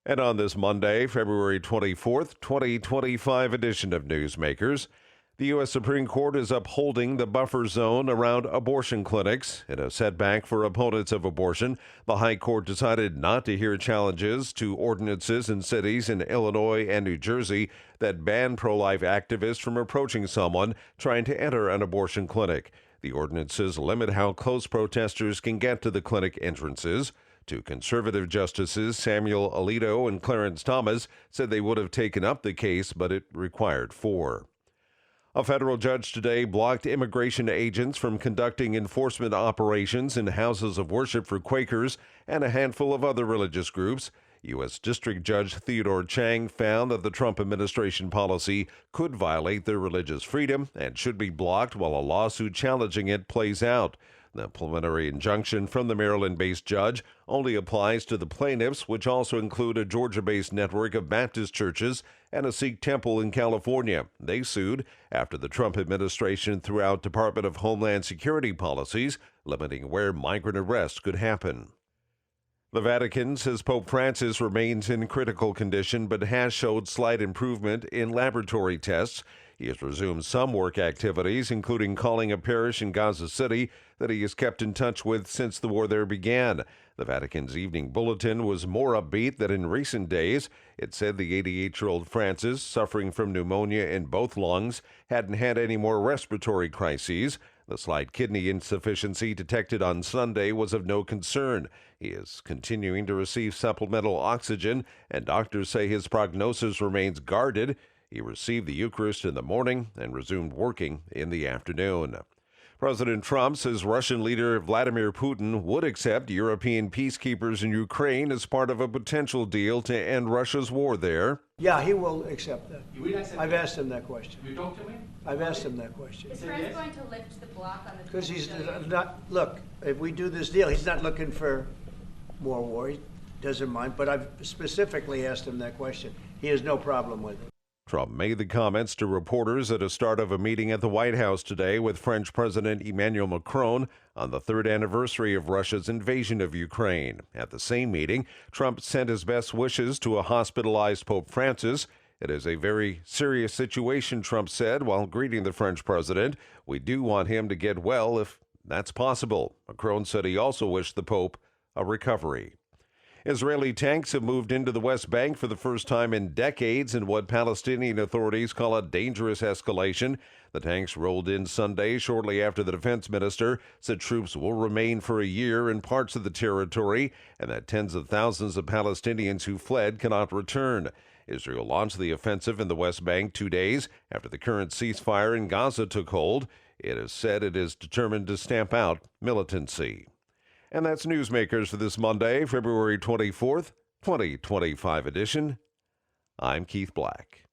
And on this Monday, February 24th, 2025 edition of Newsmakers, the U.S. Supreme Court is upholding the buffer zone around abortion clinics. In a setback for opponents of abortion, the High Court decided not to hear challenges to ordinances in cities in Illinois and New Jersey that ban pro-life activists from approaching someone trying to enter an abortion clinic. The ordinances limit how close protesters can get to the clinic entrances. Two conservative justices, Samuel Alito and Clarence Thomas, said they would have taken up the case, but it required 4. A federal judge today blocked immigration agents from conducting enforcement operations in houses of worship for Quakers and a handful of other religious groups. U.S. District Judge Theodore Chang found that the Trump administration policy could violate their religious freedom and should be blocked while a lawsuit challenging it plays out. The preliminary injunction from the Maryland-based judge only applies to the plaintiffs, which also include a Georgia-based network of Baptist churches and a Sikh temple in California. They sued after the Trump administration threw out Department of Homeland Security policies limiting where migrant arrests could happen. The Vatican says Pope Francis remains in critical condition but has showed slight improvement in laboratory tests. He has resumed some work activities, including calling a parish in Gaza City that he has kept in touch with since the war there began. The Vatican's evening bulletin was more upbeat than in recent days. It said the 88-year-old Francis, suffering from pneumonia in both lungs, hadn't had any more respiratory crises. The slight kidney insufficiency detected on Sunday was of no concern. He is continuing to receive supplemental oxygen, and doctors say his prognosis remains guarded. He received the Eucharist in the morning and resumed working in the afternoon. President Trump says Russian leader Vladimir Putin would accept European peacekeepers in Ukraine as part of a potential deal to end Russia's war there. Yeah, he will accept that. You will accept I've it? asked him that question. You talked to him? I've asked him that question. Is France going to lift the block on the Because he's 20 billion? not, look, if we do this deal, he's not looking for more war. He doesn't mind, but I've specifically asked him that question. He has no problem with it. Trump made the comments to reporters at the start of a meeting at the White House today with French President Emmanuel Macron on the third anniversary of Russia's invasion of Ukraine. At the same meeting, Trump sent his best wishes to a hospitalized Pope Francis. It is a very serious situation, Trump said while greeting the French president. We do want him to get well if that's possible. Macron said he also wished the Pope a recovery. Israeli tanks have moved into the West Bank for the first time in decades in what Palestinian authorities call a dangerous escalation. The tanks rolled in Sunday shortly after the defense minister said troops will remain for a year in parts of the territory and that tens of thousands of Palestinians who fled cannot return. Israel launched the offensive in the West Bank 2 days after the current ceasefire in Gaza took hold. It has said it is determined to stamp out militancy. And that's Newsmakers for this Monday, February 24th, 2025 edition. I'm Keith Black.